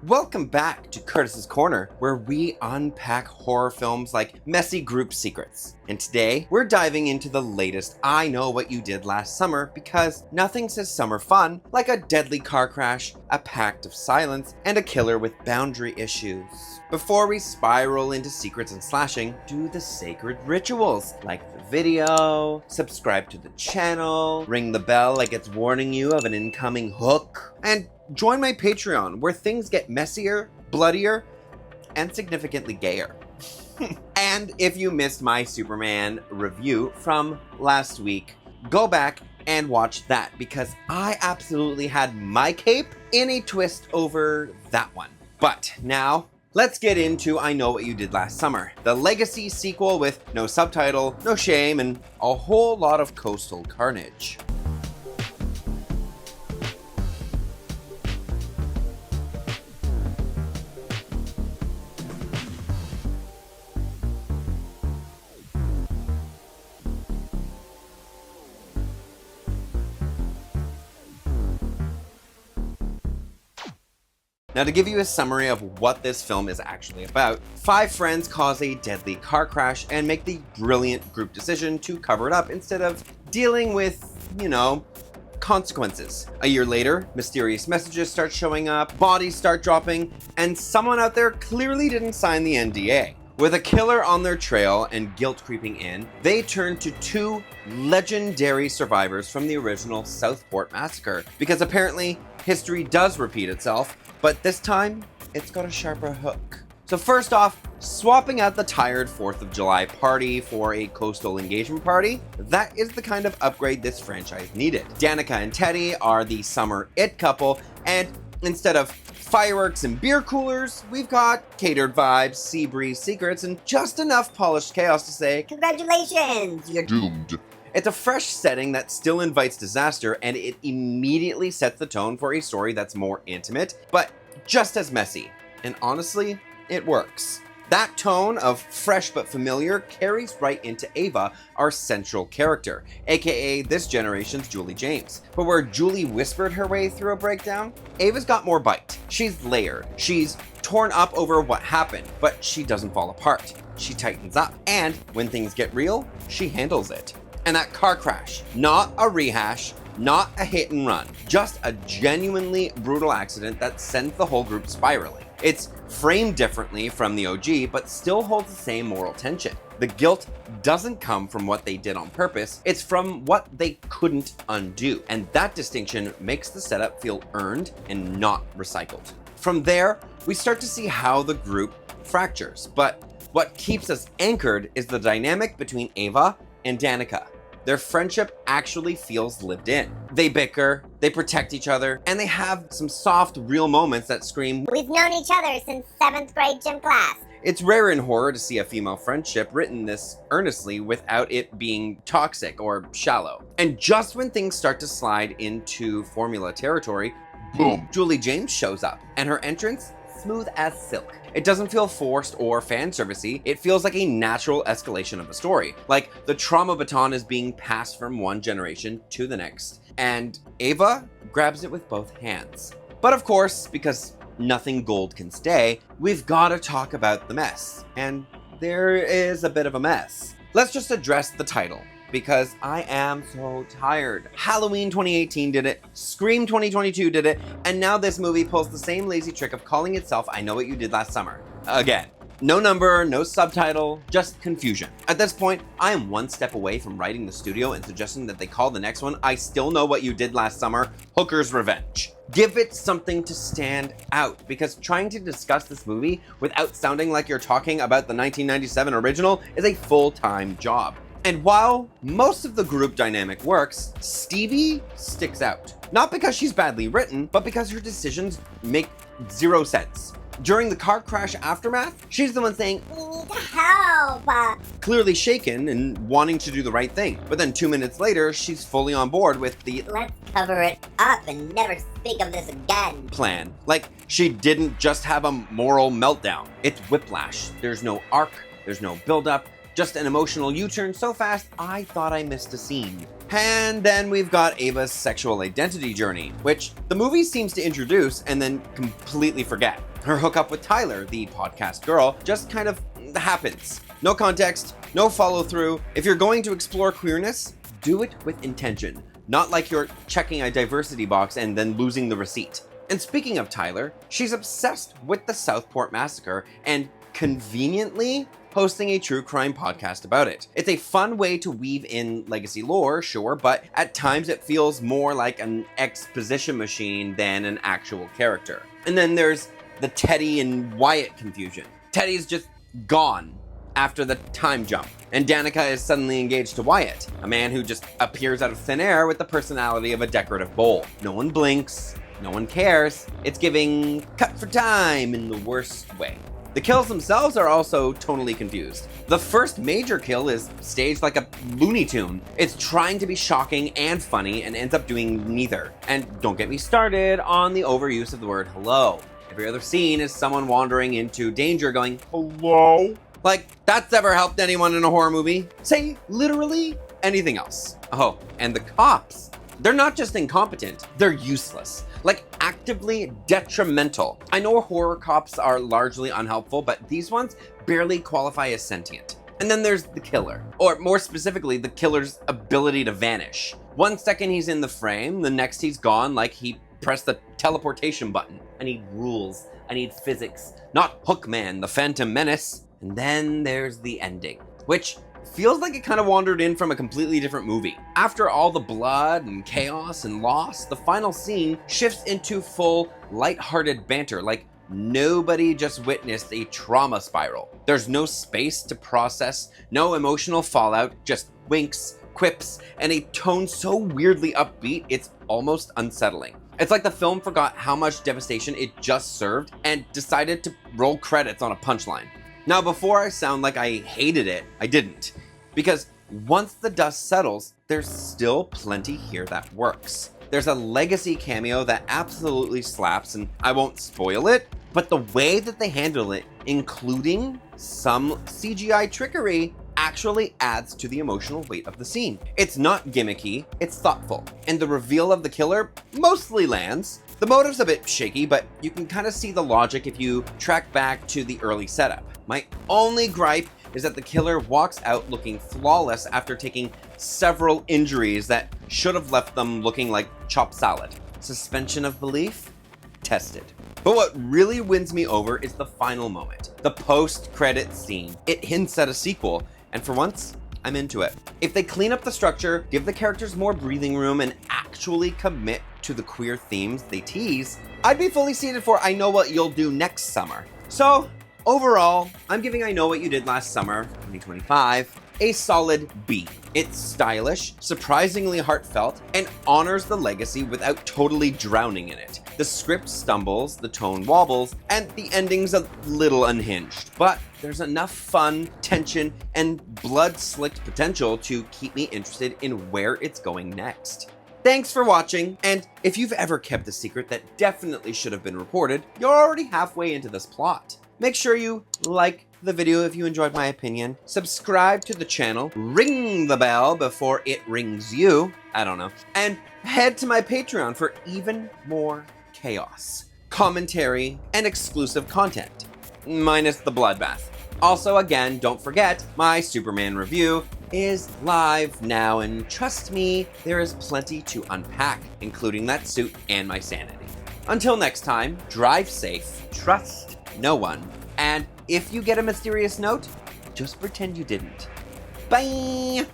Welcome back to Curtis's Corner, where we unpack horror films like messy group secrets. And today, we're diving into the latest I Know What You Did Last Summer, because nothing says summer fun like a deadly car crash, a pact of silence, and a killer with boundary issues. Before we spiral into secrets and slashing, do the sacred rituals, like the video, subscribe to the channel, ring the bell like it's warning you of an incoming hook, and join my Patreon, where things get messier, bloodier, and significantly gayer. And if you missed my Superman review from last week, go back and watch that, because I absolutely had my cape in a twist over that one. But now, let's get into I Know What You Did Last Summer, the legacy sequel with no subtitle, no shame, and a whole lot of coastal carnage. Now, to give you a summary of what this film is actually about, 5 friends cause a deadly car crash and make the brilliant group decision to cover it up instead of dealing with, consequences. A year later, mysterious messages start showing up, bodies start dropping, and someone out there clearly didn't sign the NDA. With a killer on their trail and guilt creeping in, they turn to 2 legendary survivors from the original Southport massacre, because apparently history does repeat itself, but this time it's got a sharper hook. So first off, swapping out the tired 4th of July party for a coastal engagement party, that is the kind of upgrade this franchise needed. Danica and Teddy are the summer it couple, and instead of fireworks and beer coolers, we've got catered vibes, sea breeze secrets, and just enough polished chaos to say, "Congratulations, you're doomed." It's a fresh setting that still invites disaster, and it immediately sets the tone for a story that's more intimate, but just as messy. And honestly, it works. That tone of fresh but familiar carries right into Ava, our central character, aka this generation's Julie James. But where Julie whispered her way through a breakdown, Ava's got more bite. She's layered. She's torn up over what happened, but she doesn't fall apart. She tightens up. And when things get real, she handles it. And that car crash, not a rehash, not a hit and run, just a genuinely brutal accident that sends the whole group spiraling. It's framed differently from the OG, but still holds the same moral tension. The guilt doesn't come from what they did on purpose, it's from what they couldn't undo. And that distinction makes the setup feel earned and not recycled. From there, we start to see how the group fractures, but what keeps us anchored is the dynamic between Ava and Danica. Their friendship actually feels lived in. They bicker, they protect each other, and they have some soft, real moments that scream, "We've known each other since 7th grade gym class." It's rare in horror to see a female friendship written this earnestly without it being toxic or shallow. And just when things start to slide into formula territory, Boom. Julie James shows up, and her entrance, smooth as silk. It doesn't feel forced or fan servicey. It feels like a natural escalation of a story. Like the trauma baton is being passed from one generation to the next. And Ava grabs it with both hands. But of course, because nothing gold can stay, we've got to talk about the mess. And there is a bit of a mess. Let's just address the title, because I am so tired. Halloween 2018 did it, Scream 2022 did it, and now this movie pulls the same lazy trick of calling itself I Know What You Did Last Summer. Again. No number, no subtitle, just confusion. At this point, I am one step away from writing the studio and suggesting that they call the next one I Still Know What You Did Last Summer, Hooker's Revenge. Give it something to stand out, because trying to discuss this movie without sounding like you're talking about the 1997 original is a full-time job. And while most of the group dynamic works, Stevie sticks out. Not because she's badly written, but because her decisions make zero sense. During the car crash aftermath, she's the one saying, "We need to help." Clearly shaken and wanting to do the right thing. But then 2 minutes later, she's fully on board with the "Let's cover it up and never speak of this again" plan. Like she didn't just have a moral meltdown. It's whiplash. There's no arc, there's no buildup, just an emotional U-turn so fast, I thought I missed a scene. And then we've got Ava's sexual identity journey, which the movie seems to introduce and then completely forget. Her hookup with Tyler, the podcast girl, just kind of happens. No context, no follow through. If you're going to explore queerness, do it with intention, not like you're checking a diversity box and then losing the receipt. And speaking of Tyler, she's obsessed with the Southport massacre and conveniently hosting a true crime podcast about it. It's a fun way to weave in legacy lore, sure, but at times it feels more like an exposition machine than an actual character. And then there's the Teddy and Wyatt confusion. Teddy's just gone after the time jump, and Danica is suddenly engaged to Wyatt, a man who just appears out of thin air with the personality of a decorative bowl. No one blinks, no one cares. It's giving cut for time in the worst way. The kills themselves are also tonally confused. The first major kill is staged like a Looney Tune. It's trying to be shocking and funny and ends up doing neither. And don't get me started on the overuse of the word hello. Every other scene is someone wandering into danger going, hello? Like, that's ever helped anyone in a horror movie? Say literally anything else. Oh, and the cops. They're not just incompetent, they're useless. Like, actively detrimental. I know horror cops are largely unhelpful, but these ones barely qualify as sentient. And then there's the killer, or more specifically, the killer's ability to vanish. 1 second he's in the frame, the next he's gone like he pressed the teleportation button. I need rules, I need physics, not Hookman, the Phantom Menace. And then there's the ending, which feels like it kind of wandered in from a completely different movie. After all the blood and chaos and loss, the final scene shifts into full lighthearted banter, like nobody just witnessed a trauma spiral. There's no space to process, no emotional fallout, just winks, quips, and a tone so weirdly upbeat it's almost unsettling. It's like the film forgot how much devastation it just served and decided to roll credits on a punchline. Now, before I sound like I hated it, I didn't. Because once the dust settles, there's still plenty here that works. There's a legacy cameo that absolutely slaps, and I won't spoil it, but the way that they handle it, including some CGI trickery, actually adds to the emotional weight of the scene. It's not gimmicky, it's thoughtful, and the reveal of the killer mostly lands. The motive's a bit shaky, but you can kind of see the logic if you track back to the early setup. My only gripe is that the killer walks out looking flawless after taking several injuries that should have left them looking like chopped salad. Suspension of belief? Tested. But what really wins me over is the final moment, the post-credit scene. It hints at a sequel, and for once, I'm into it. If they clean up the structure, give the characters more breathing room, and actually commit to the queer themes they tease, I'd be fully seated for I Know What You'll Do Next Summer. So, overall, I'm giving I Know What You Did Last Summer, 2025, a solid B. It's stylish, surprisingly heartfelt, and honors the legacy without totally drowning in it. The script stumbles, the tone wobbles, and the ending's a little unhinged. But there's enough fun, tension, and blood-slicked potential to keep me interested in where it's going next. Thanks for watching, and if you've ever kept a secret that definitely should have been reported, you're already halfway into this plot. Make sure you like the video if you enjoyed my opinion, subscribe to the channel, ring the bell before it rings you, I don't know, and head to my Patreon for even more chaos, commentary, and exclusive content, minus the bloodbath. Also, again, don't forget, my Superman review is live now, and trust me, there is plenty to unpack, including that suit and my sanity. Until next time, drive safe, trust no one, and if you get a mysterious note, just pretend you didn't. Bye!